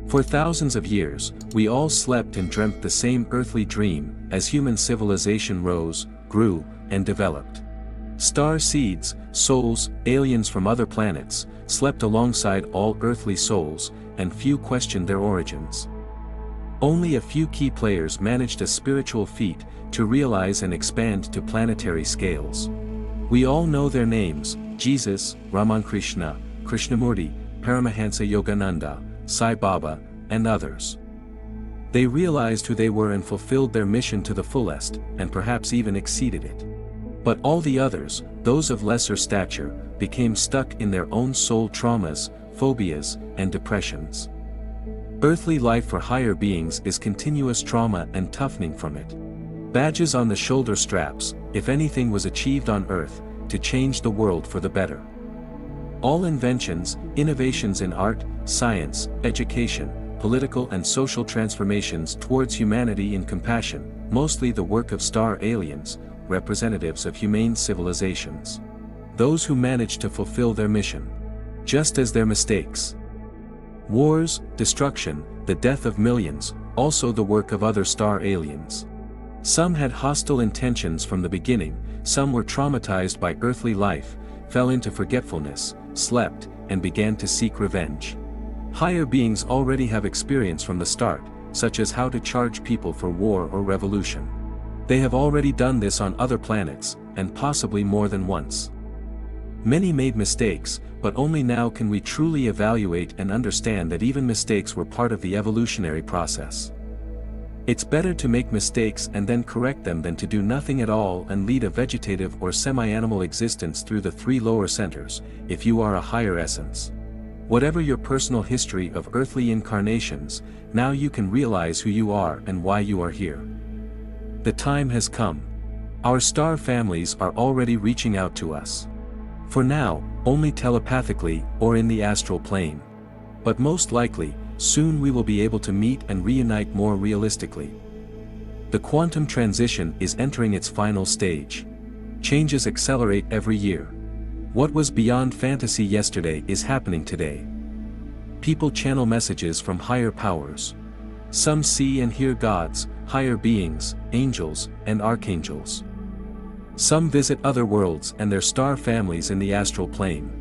For thousands of years, we all slept and dreamt the same earthly dream as human civilization rose, grew, and developed. Starseeds, souls, aliens from other planets, slept alongside all earthly souls, and few questioned their origins. Only a few key players managed a spiritual feat to realize and expand to planetary scales. We all know their names: Jesus, Ramakrishna, Krishnamurti, Paramahansa Yogananda, Sai Baba, and others. They realized who they were and fulfilled their mission to the fullest, and perhaps even exceeded it. But all the others, those of lesser stature, became stuck in their own soul traumas, phobias, and depressions. Earthly life for higher beings is continuous trauma and toughening from it. Badges on the shoulder straps, if anything was achieved on Earth, to change the world for the better. All inventions, innovations in art, science, education, political and social transformations towards humanity in compassion, mostly the work of star aliens, representatives of humane civilizations. Those who managed to fulfill their mission. Just as their mistakes. Wars, destruction, the death of millions, also the work of other star aliens. Some had hostile intentions from the beginning, some were traumatized by earthly life, fell into forgetfulness, slept, and began to seek revenge. Higher beings already have experience from the start, such as how to charge people for war or revolution. They have already done this on other planets, and possibly more than once. Many made mistakes, but only now can we truly evaluate and understand that even mistakes were part of the evolutionary process. It's better to make mistakes and then correct them than to do nothing at all and lead a vegetative or semi-animal existence through the three lower centers, if you are a higher essence. Whatever your personal history of earthly incarnations, now you can realize who you are and why you are here. The time has come. Our star families are already reaching out to us. For now, only telepathically or in the astral plane. But most likely, soon we will be able to meet and reunite more realistically. The quantum transition is entering its final stage. Changes accelerate every year. What was beyond fantasy yesterday is happening today. People channel messages from higher powers. Some see and hear gods, higher beings, angels, and archangels. Some visit other worlds and their star families in the astral plane.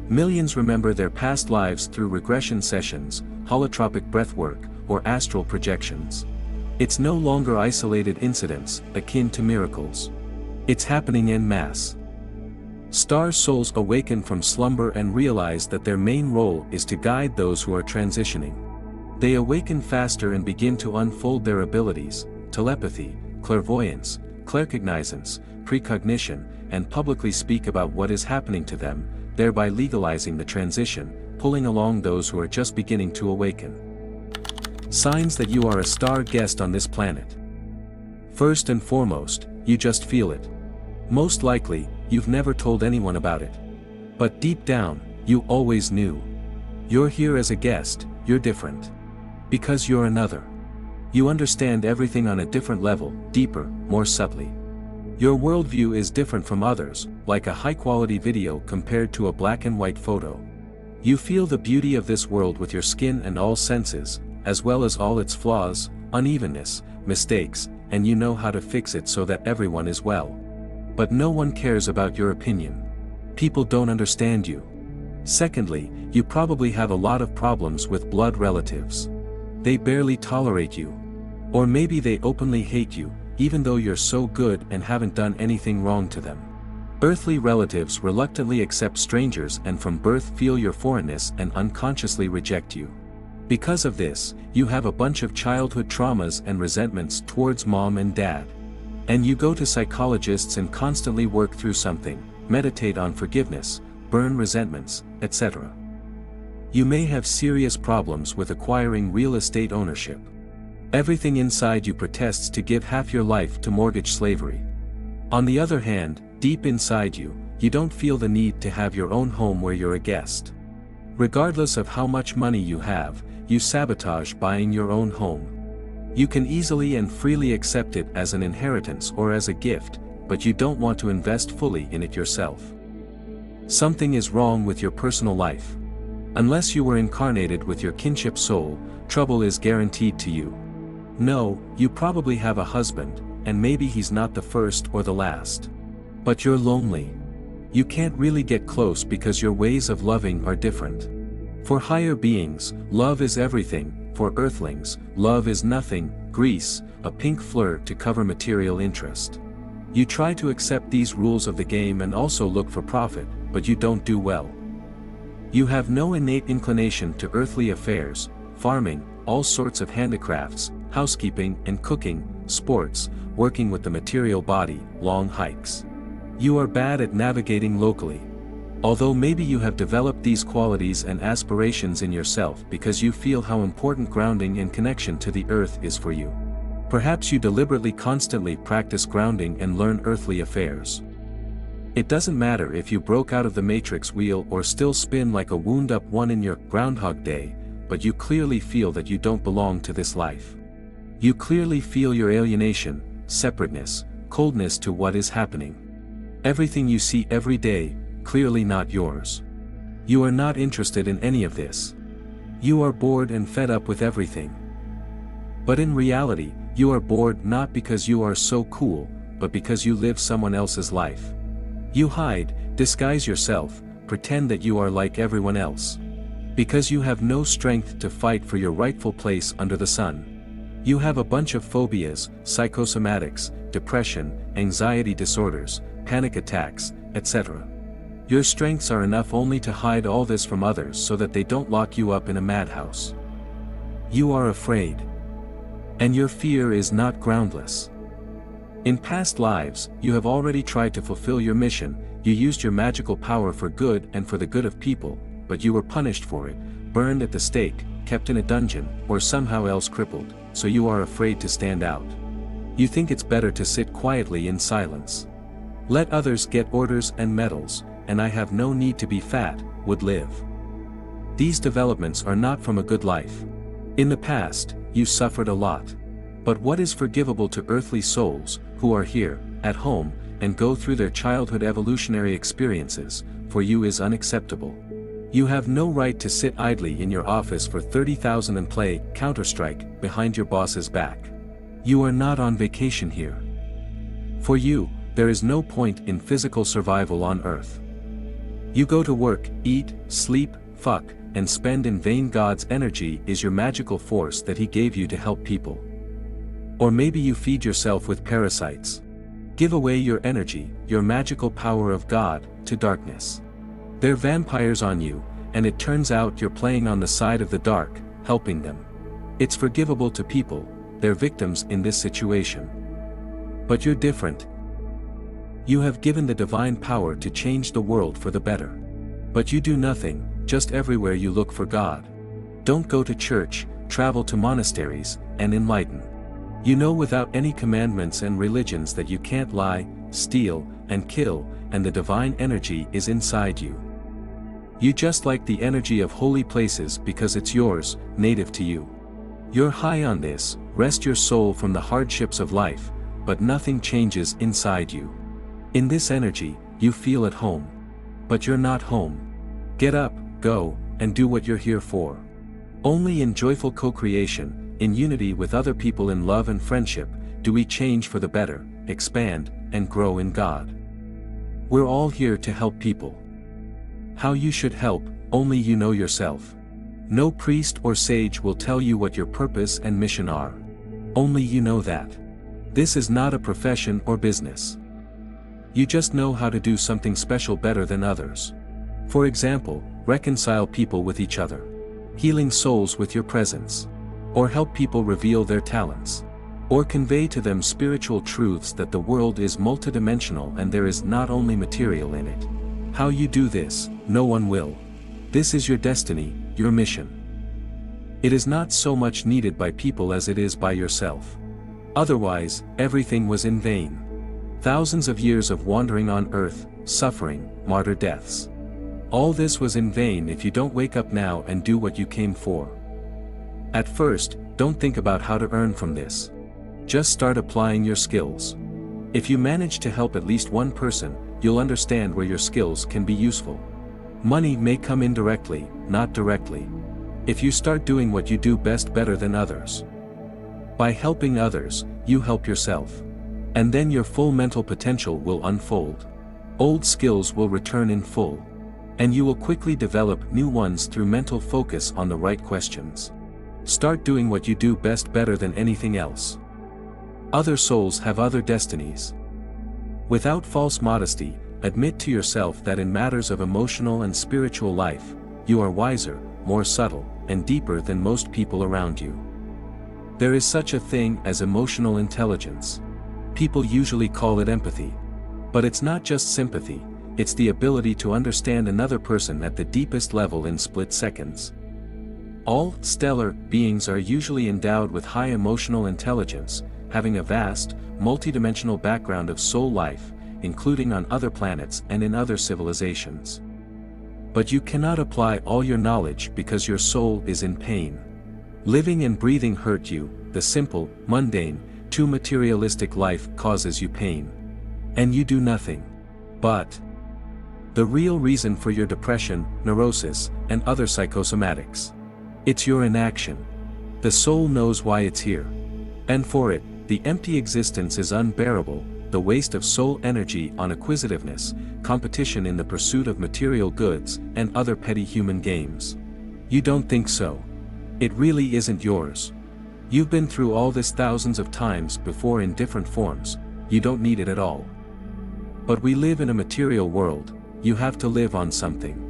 Millions remember their past lives through regression sessions, holotropic breathwork, or astral projections. It's no longer isolated incidents, akin to miracles. It's happening en masse. Star souls awaken from slumber and realize that their main role is to guide those who are transitioning. They awaken faster and begin to unfold their abilities: telepathy, clairvoyance, claircognizance, precognition, and publicly speak about what is happening to them, thereby legalizing the transition, pulling along those who are just beginning to awaken. Signs that you are a star guest on this planet. First and foremost, you just feel it. Most likely, you've never told anyone about it. But deep down, you always knew. You're here as a guest, you're different. Because you're another. You understand everything on a different level, deeper, more subtly. Your worldview is different from others, like a high-quality video compared to a black and white photo. You feel the beauty of this world with your skin and all senses, as well as all its flaws, unevenness, mistakes, and you know how to fix it so that everyone is well. But no one cares about your opinion. People don't understand you. Secondly, you probably have a lot of problems with blood relatives. They barely tolerate you. Or maybe they openly hate you, even though you're so good and haven't done anything wrong to them. Earthly relatives reluctantly accept strangers and from birth feel your foreignness and unconsciously reject you. Because of this, you have a bunch of childhood traumas and resentments towards mom and dad. And you go to psychologists and constantly work through something, meditate on forgiveness, burn resentments, etc. You may have serious problems with acquiring real estate ownership. Everything inside you protests to give half your life to mortgage slavery. On the other hand, deep inside you, you don't feel the need to have your own home where you're a guest. Regardless of how much money you have, you sabotage buying your own home. You can easily and freely accept it as an inheritance or as a gift, but you don't want to invest fully in it yourself. Something is wrong with your personal life. Unless you were incarnated with your kinship soul, trouble is guaranteed to you. No, you probably have a husband, and maybe he's not the first or the last. But you're lonely. You can't really get close because your ways of loving are different. For higher beings, love is everything. For earthlings, love is nothing, grease, a pink flirt to cover material interest. You try to accept these rules of the game and also look for profit, but you don't do well. You have no innate inclination to earthly affairs, farming, all sorts of handicrafts, housekeeping and cooking, sports, working with the material body, long hikes. You are bad at navigating locally. Although maybe you have developed these qualities and aspirations in yourself because you feel how important grounding and connection to the earth is for you. Perhaps you deliberately constantly practice grounding and learn earthly affairs. It doesn't matter if you broke out of the matrix wheel or still spin like a wound-up one in your Groundhog Day, but you clearly feel that you don't belong to this life. You clearly feel your alienation, separateness, coldness to what is happening. Everything you see every day, clearly not yours. You are not interested in any of this. You are bored and fed up with everything. But in reality, you are bored not because you are so cool, but because you live someone else's life. You hide, disguise yourself, pretend that you are like everyone else. Because you have no strength to fight for your rightful place under the sun. You have a bunch of phobias, psychosomatics, depression, anxiety disorders, panic attacks, etc. Your strengths are enough only to hide all this from others so that they don't lock you up in a madhouse. You are afraid. And your fear is not groundless. In past lives, you have already tried to fulfill your mission, you used your magical power for good and for the good of people, but you were punished for it, burned at the stake, kept in a dungeon, or somehow else crippled, so you are afraid to stand out. You think it's better to sit quietly in silence. Let others get orders and medals, and I have no need to be fat, would live. These developments are not from a good life. In the past, you suffered a lot. But what is forgivable to earthly souls, who are here, at home, and go through their childhood evolutionary experiences, for you is unacceptable. You have no right to sit idly in your office for 30,000 and play Counter-Strike behind your boss's back. You are not on vacation here. For you, there is no point in physical survival on Earth. You go to work, eat, sleep, fuck, and spend in vain. God's energy is your magical force that He gave you to help people. Or maybe you feed yourself with parasites. Give away your energy, your magical power of God, to darkness. They're vampires on you, and it turns out you're playing on the side of the dark, helping them. It's forgivable to people, they're victims in this situation. But you're different. You have given the divine power to change the world for the better. But you do nothing, just everywhere you look for God. Don't go to church, travel to monasteries, and enlighten. You know without any commandments and religions that you can't lie, steal, and kill, and the divine energy is inside you. You just like the energy of holy places because it's yours, native to you. You're high on this, rest your soul from the hardships of life, but nothing changes inside you. In this energy, you feel at home. But you're not home. Get up, go, and do what you're here for. Only in joyful co-creation, in unity with other people in love and friendship, do we change for the better, expand, and grow in God. We're all here to help people. How you should help, only you know yourself. No priest or sage will tell you what your purpose and mission are. Only you know that. This is not a profession or business. You just know how to do something special better than others. For example, reconcile people with each other. Healing souls with your presence. Or help people reveal their talents. Or convey to them spiritual truths that the world is multidimensional and there is not only material in it. How you do this, no one will. This is your destiny, your mission. It is not so much needed by people as it is by yourself. Otherwise, everything was in vain. Thousands of years of wandering on earth, suffering, martyr deaths. All this was in vain if you don't wake up now and do what you came for. At first, don't think about how to earn from this. Just start applying your skills. If you manage to help at least one person, you'll understand where your skills can be useful. Money may come indirectly, not directly. If you start doing what you do best better than others. By helping others, you help yourself. And then your full mental potential will unfold. Old skills will return in full. And you will quickly develop new ones through mental focus on the right questions. Start doing what you do best better than anything else. Other souls have other destinies. Without false modesty, admit to yourself that in matters of emotional and spiritual life, you are wiser, more subtle, and deeper than most people around you. There is such a thing as emotional intelligence. People usually call it empathy. But it's not just sympathy, it's the ability to understand another person at the deepest level in split seconds. All stellar beings are usually endowed with high emotional intelligence, having a vast, multidimensional background of soul life, including on other planets and in other civilizations. But you cannot apply all your knowledge because your soul is in pain. Living and breathing hurt you, the simple, mundane, too materialistic life causes you pain. And you do nothing. But the real reason for your depression, neurosis, and other psychosomatics. It's your inaction. The soul knows why it's here. And for it, the empty existence is unbearable, the waste of soul energy on acquisitiveness, competition in the pursuit of material goods, and other petty human games. You don't think so. It really isn't yours. You've been through all this thousands of times before in different forms, you don't need it at all. But we live in a material world, you have to live on something.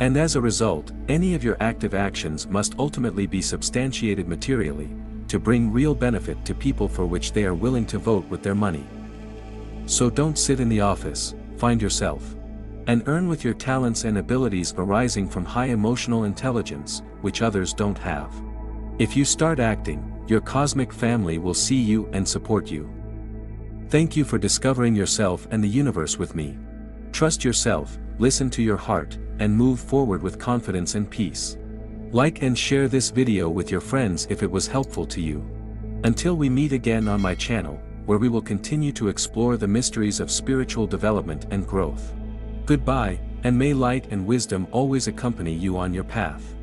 And as a result, any of your active actions must ultimately be substantiated materially, to bring real benefit to people for which they are willing to vote with their money. So don't sit in the office, find yourself. And earn with your talents and abilities arising from high emotional intelligence, which others don't have. If you start acting, your cosmic family will see you and support you. Thank you for discovering yourself and the universe with me. Trust yourself, listen to your heart, and move forward with confidence and peace. Like and share this video with your friends if it was helpful to you. Until we meet again on my channel, where we will continue to explore the mysteries of spiritual development and growth. Goodbye, and may light and wisdom always accompany you on your path.